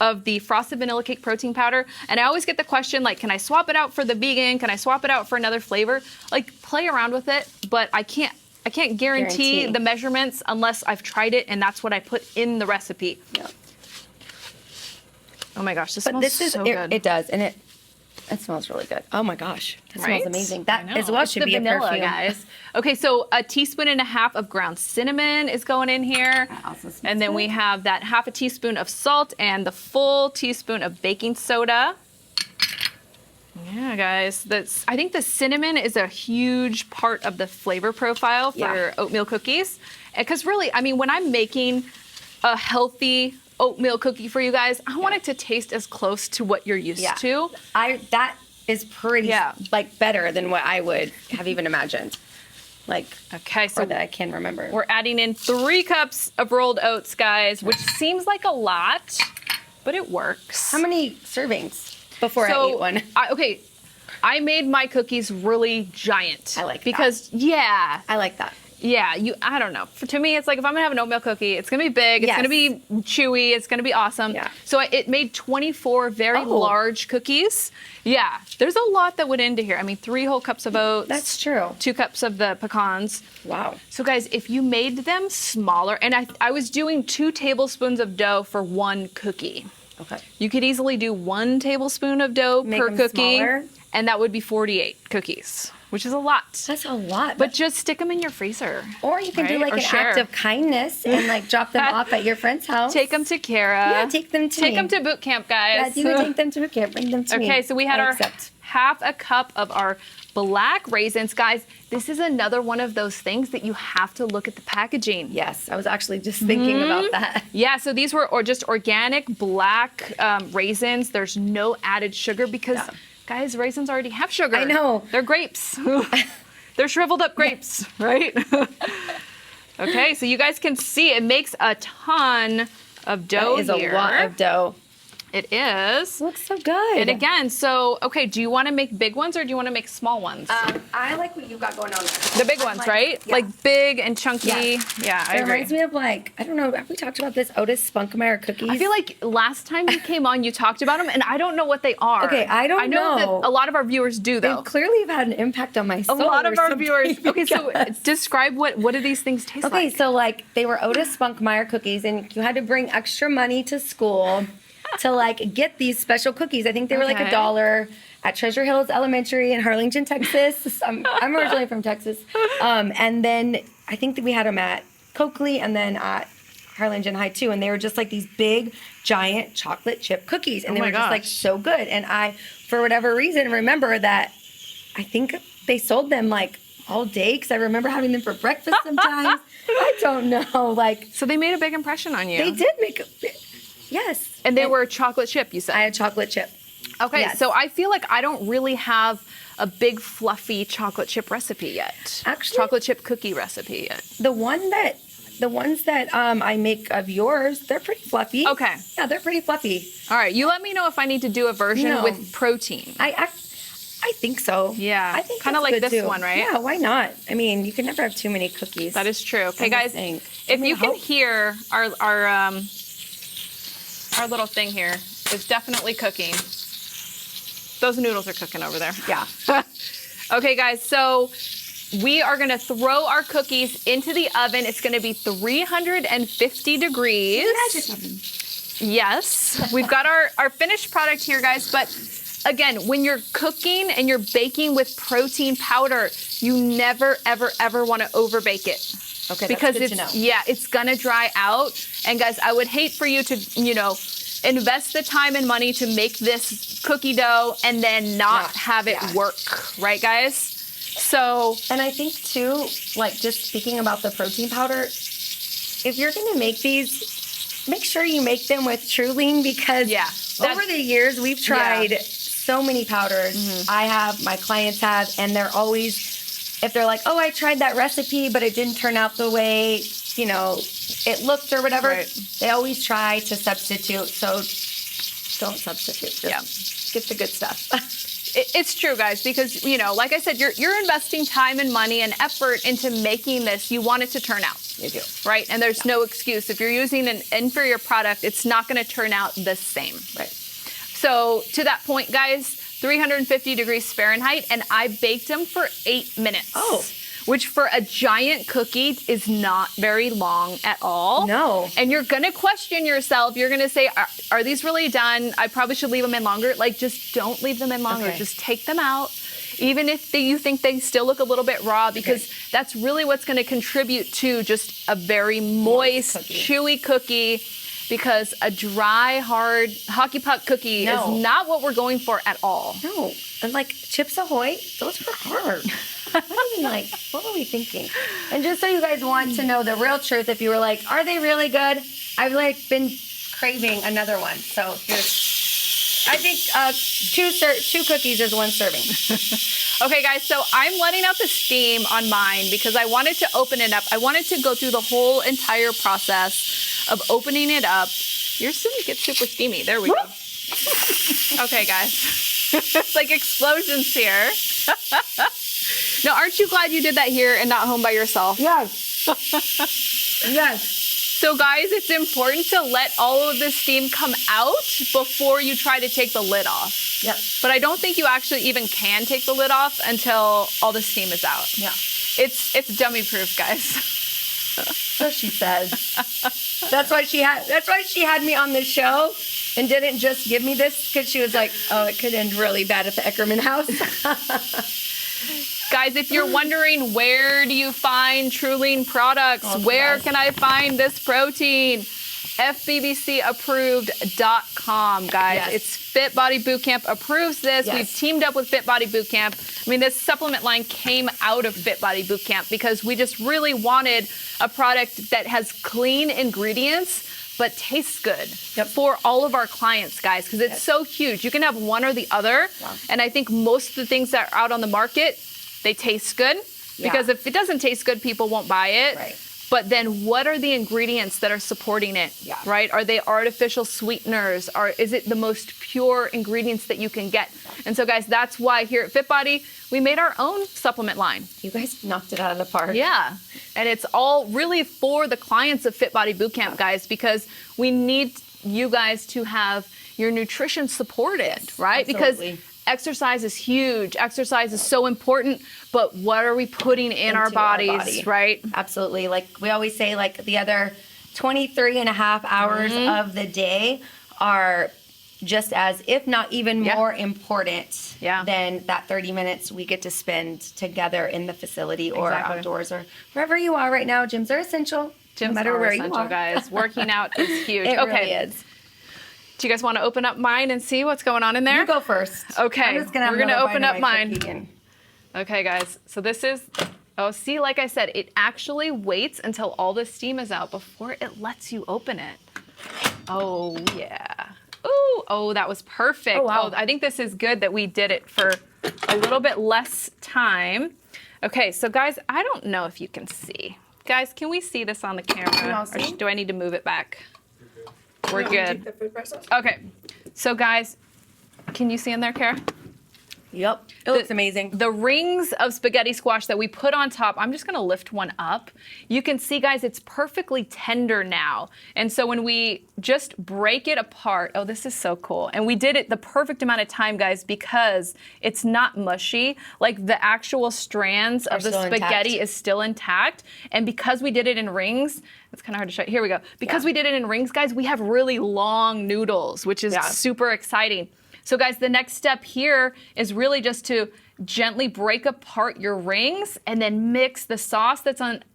of the frosted vanilla cake protein powder. And I always get the question, like, can I swap it out for the vegan? Can I swap it out for another flavor? Like, play around with it, but I can't guarantee the measurements unless I've tried it, and that's what I put in the recipe. Yeah. Oh my gosh, this smells so good. It does, and it smells really good. Oh my gosh, that smells amazing. That as well should be a perfume, guys. Okay, so 1.5 teaspoons of ground cinnamon is going in here, and then we have that 1/2 teaspoon of salt and the full teaspoon of baking soda. Yeah, guys, I think the cinnamon is a huge part of the flavor profile for oatmeal cookies, because really, I mean, when I'm making a healthy oatmeal cookie for you guys, I want it to taste as close to what you're used to. That is pretty like better than what I would have even imagined. Like, okay, so that I can remember. We're adding in 3 cups of rolled oats, guys, which seems like a lot, but it works. How many servings before I eat one? I made my cookies really giant. I like that. Because, I like that. Yeah, I don't know. To me, it's like if I'm gonna have an oatmeal cookie, it's gonna be big, it's gonna be chewy, it's gonna be awesome. Yeah. So it made 24 very large cookies. Yeah, there's a lot that went into here. I mean, 3 whole cups of oats. That's true. 2 cups of the pecans. Wow. So guys, if you made them smaller, and I was doing 2 tablespoons of dough for 1 cookie. Okay. You could easily do 1 tablespoon of dough per cookie, and that would be 48 cookies, which is a lot. That's a lot. But just stick them in your freezer. Or you can do like an act of kindness and like drop them off at your friend's house. Take them to Kara. Yeah, take them to me. Take them to boot camp, guys. Yeah, you can take them to boot camp. Bring them to me. Okay, so we had our half a cup of our black raisins. Guys, this is another one of those things that you have to look at the packaging. Yes, I was actually just thinking about that. Yeah, so these were just organic black raisins. There's no added sugar because, guys, raisins already have sugar. I know. They're grapes. They're shriveled up grapes, right? Okay, so you guys can see it makes a ton of dough here. That is a lot of dough. It is. Looks so good. And again, so, okay, do you want to make big ones or do you want to make small ones? I like what you got going on there. The big ones, right? Yeah. Like big and chunky. Yeah, I agree. It reminds me of like, I don't know, have we talked about this Otis Spunkmeyer cookies? I feel like last time you came on, you talked about them, and I don't know what they are. Okay, I know. I know that a lot of our viewers do, though. They clearly have had an impact on my soul. A lot of our viewers. Okay, so describe what do these things taste like? Okay, so like they were Otis Spunkmeyer cookies, and you had to bring extra money to school to like get these special cookies. I think they were like $1 at Treasure Hills Elementary in Harlingen, Texas. I'm originally from Texas. And then I think that we had them at Coakley and then at Harlingen High too. And they were just like these big, giant chocolate chip cookies. And they were just like so good. And I, for whatever reason, remember that I think they sold them like all day because I remember having them for breakfast sometimes. I don't know. Like, so they made a big impression on you. They did make a yes. And they were chocolate chip, you said? I had chocolate chip. Okay, so I feel like I don't really have a big fluffy chocolate chip recipe yet. Actually, chocolate chip cookie recipe yet. The ones that I make of yours, they're pretty fluffy. Okay. Yeah, they're pretty fluffy. All right, you let me know if I need to do a version with protein. I think so. Yeah. I think kind of like this too. one, right? Yeah, why not? I mean, you can never have too many cookies. That is true. Okay, guys, if you can hear our little thing here is definitely cooking. Those noodles are cooking over there. Yeah. Okay, guys, so we are going to throw our cookies into the oven. It's going to be 350 degrees. Yes. We've got our finished product here, guys, but again, when you're cooking and you're baking with protein powder, you never, ever, ever want to overbake it. Okay, because that's good to know. Yeah, it's gonna dry out. And guys, I would hate for you to, invest the time and money to make this cookie dough and then not have it work, right, guys? So, and I think too, like just speaking about the protein powder, if you're gonna make these, make sure you make them with True Lean because over the years we've tried so many powders. I have, my clients have, and they're always, if they're like, oh, I tried that recipe, but it didn't turn out the way, it looked or whatever, they always try to substitute. So don't substitute. Just get the good stuff. It's true, guys, because, like I said, you're investing time and money and effort into making this. You want it to turn out. You do. Right? And there's no excuse. If you're using an inferior product, it's not going to turn out the same. Right. So to that point, guys, 350 degrees Fahrenheit, and I baked them for 8 minutes. Oh. Which for a giant cookie is not very long at all. No. And you're going to question yourself. You're going to say, are these really done? I probably should leave them in longer. Like, just don't leave them in longer. Okay. Just take them out. Even if you think they still look a little bit raw, because that's really what's going to contribute to just a very moist, chewy cookie. Because a dry, hard hockey puck cookie is not what we're going for at all. No. And like Chips Ahoy, those were hard. What were we thinking? And just so you guys want to know the real truth, if you were like, are they really good? I've been craving another one. So here's, I think two cookies is one serving. Okay, guys, so I'm letting out the steam on mine because I wanted to open it up. I wanted to go through the whole entire process of opening it up. Yours didn't get super steamy. There we go. Okay, guys. It's like explosions here. Now, aren't you glad you did that here and not home by yourself? Yes. Yes. So guys, it's important to let all of this steam come out before you try to take the lid off. Yep. But I don't think you actually even can take the lid off until all the steam is out. Yeah. It's dummy proof, guys. So she says. That's why she had me on the show and didn't just give me this, because she was like, oh, it could end really bad at the Eckerman house. Guys, if you're wondering, where do you find Truline products? Where can I find this protein? FBBCapproved.com, guys. Yes. It's Fit Body Bootcamp approves this. Yes. We've teamed up with Fit Body Bootcamp. I mean, this supplement line came out of Fit Body Bootcamp because we just really wanted a product that has clean ingredients but tastes good for all of our clients, guys, because it's so huge. You can have one or the other. Yeah. And I think most of the things that are out on the market, they taste good. Because if it doesn't taste good, people won't buy it. Right. But then what are the ingredients that are supporting it, right? Are they artificial sweeteners? Is it the most pure ingredients that you can get? And so, guys, that's why here at Fit Body, we made our own supplement line. You guys knocked it out of the park. Yeah. And it's all really for the clients of Fit Body Bootcamp, guys, because we need you guys to have your nutrition supported, right? Absolutely. Because exercise is huge. Exercise is so important, but what are we putting in our bodies, right? Absolutely. Like we always say, like the other 23 and a half hours of the day are just as, if not even more important than that 30 minutes we get to spend together in the facility or outdoors or wherever you are right now. Gyms are essential. Gyms no matter are where essential, you are. guys. Working out is huge. It really is. Do you guys want to open up mine and see what's going on in there? You go first. Okay. I'm just gonna We're going to open up mine. Cookie. Okay, guys. So this is, see, like I said, it actually waits until all the steam is out before it lets you open it. Oh, yeah. Ooh, oh, that was perfect. Oh, wow. I think this is good that we did it for a little bit less time. Okay, so guys, I don't know if you can see. Guys, can we see this on the camera? Or do I need to move it back? We're good. Okay, so guys, can you see in there, Kara? Yep, it looks amazing. The rings of spaghetti squash that we put on top, I'm just gonna lift one up. You can see, guys, it's perfectly tender now. And so when we just break it apart, oh, this is so cool. And we did it the perfect amount of time, guys, because it's not mushy. Like the actual strands of the spaghetti is still intact. And because we did it in rings, it's kind of hard to show. Here we go. Because we did it in rings, guys, we have really long noodles, which is super exciting. So guys, the next step here is really just to gently break apart your rings and then mix the sauce that's at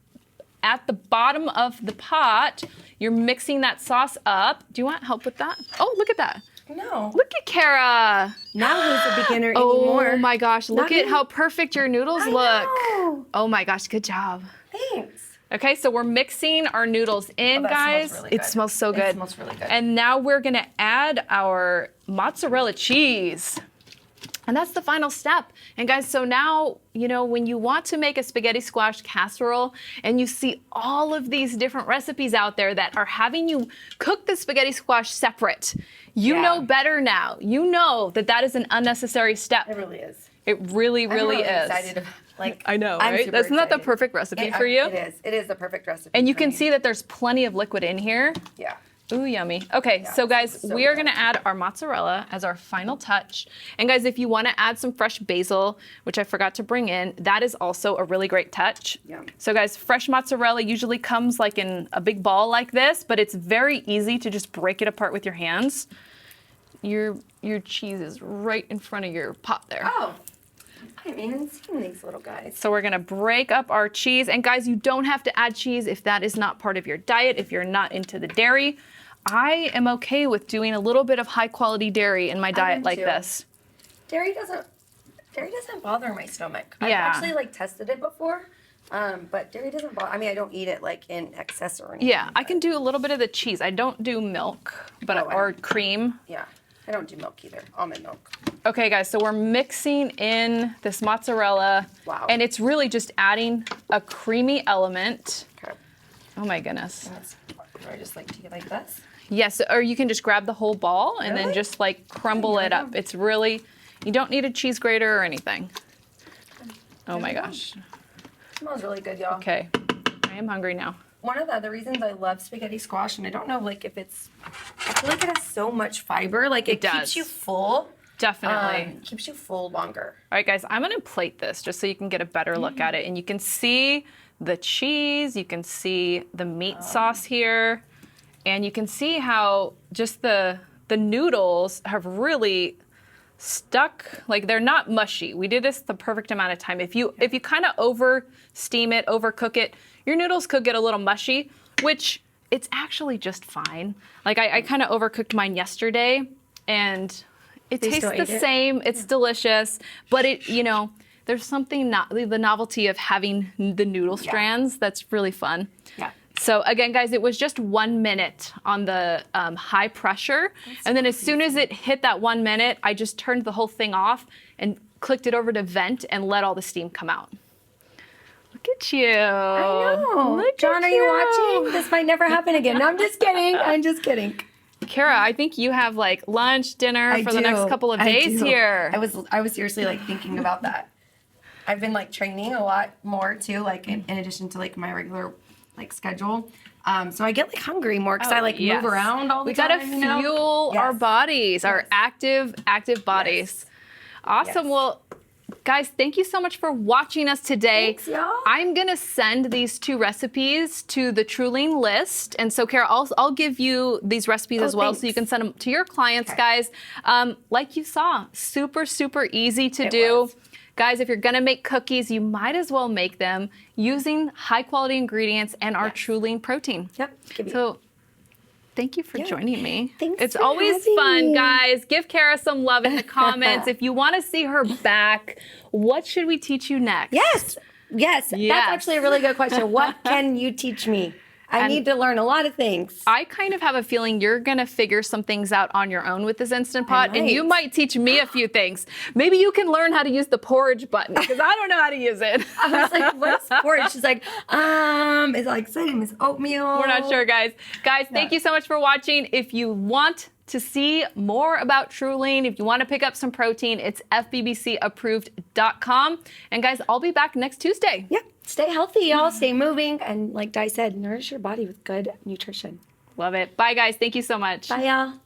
the bottom of the pot. You're mixing that sauce up. Do you want help with that? Oh, look at that. No. Look at Kara. Now who's a beginner anymore? Oh my gosh, look at how perfect your noodles look. Know. Oh my gosh, good job. Thanks. Okay, so we're mixing our noodles in, guys. Smells really good. It smells so good. It smells really good. And now we're gonna add our mozzarella cheese. And that's the final step. And guys, so now, you know, when you want to make a spaghetti squash casserole and you see all of these different recipes out there that are having you cook the spaghetti squash separate, you know better now. You know that that is an unnecessary step. It really is. It really, really is. Excited. Like, I know, I'm right? super That's not the excited. perfect recipe for you. It is. It is the perfect recipe. And you for can me. see that there's plenty of liquid in here. Yeah. Ooh, yummy. Okay, so guys, so we are good. gonna add our mozzarella as our final touch. And guys, if you wanna add some fresh basil, which I forgot to bring in, that is also a really great touch. Yeah. So guys, fresh mozzarella usually comes like in a big ball like this, but it's very easy to just break it apart with your hands. Your cheese is right in front of your pot there. Oh. I haven't even seen these little guys. So we're gonna break up our cheese. And guys, you don't have to add cheese if that is not part of your diet, if you're not into the dairy. I am okay with doing a little bit of high quality dairy in my diet like this. Dairy doesn't bother my stomach. Yeah. I've actually like tested it before, but dairy doesn't bother. I mean, I don't eat it like in excess or anything. Yeah, I can do a little bit of the cheese. I don't do milk, but or cream. Yeah, I don't do milk either. Almond milk. Okay, guys, so we're mixing in this mozzarella. Wow. And it's really just adding a creamy element. Okay. Oh my goodness. Do I just like take it like this? Yes, or you can just grab the whole ball and then just like crumble it up. It's really, you don't need a cheese grater or anything. Oh my gosh. Smells really good, y'all. Okay. I am hungry now. One of the other reasons I love spaghetti squash, and I don't know like if it's, I feel like it has so much fiber. Like it keeps you full. Definitely. Keeps you full longer. All right, guys, I'm going to plate this just so you can get a better look at it. And you can see the cheese, you can see the meat sauce here, and you can see how just the noodles have really stuck, like they're not mushy. We did this the perfect amount of time. If you kind of over steam it, overcook it, your noodles could get a little mushy, which it's actually just fine. Like I kind of overcooked mine yesterday, and it tastes the same. It's delicious, but there's something the novelty of having the noodle strands that's really fun. Yeah. So again, guys, it was just 1 minute on the high pressure. And then as soon as it hit that 1 minute, I just turned the whole thing off and clicked it over to vent and let all the steam come out. Look at you. I know. John, are you watching? This might never happen again. No, I'm just kidding. I'm just kidding. Kara, I think you have like lunch, dinner for the next couple of days here. I was seriously like thinking about that. I've been like training a lot more too, like in addition to like my regular like schedule. So I get like hungry more because I like move around all the time. We gotta fuel our bodies, our active bodies. Awesome. Well, guys, thank you so much for watching us today. Thanks, y'all. I'm gonna send these 2 recipes to the Truline list, and so Kara, I'll give you these recipes as well, so you can send them to your clients, guys. Like you saw, super easy to do. Guys, if you're gonna make cookies, you might as well make them using high quality ingredients and our Truline protein. Yep. So thank you for joining me. Thanks it's for always fun, guys. Give Kara some love in the comments. If you want to see her back, what should we teach you next? Yes. That's actually a really good question. What can you teach me? I need to learn a lot of things. I kind of have a feeling you're going to figure some things out on your own with this Instant Pot, and you might teach me a few things. Maybe you can learn how to use the porridge button, because I don't know how to use it. I was like, what's porridge? She's like, it's like sodium, it's oatmeal. We're not sure, guys. Guys, thank you so much for watching. If you want to see more about Truline, if you want to pick up some protein, it's fbbcapproved.com. And guys, I'll be back next Tuesday. Yeah. Stay healthy, y'all. Stay moving. And like Di said, nourish your body with good nutrition. Love it. Bye, guys. Thank you so much. Bye, y'all.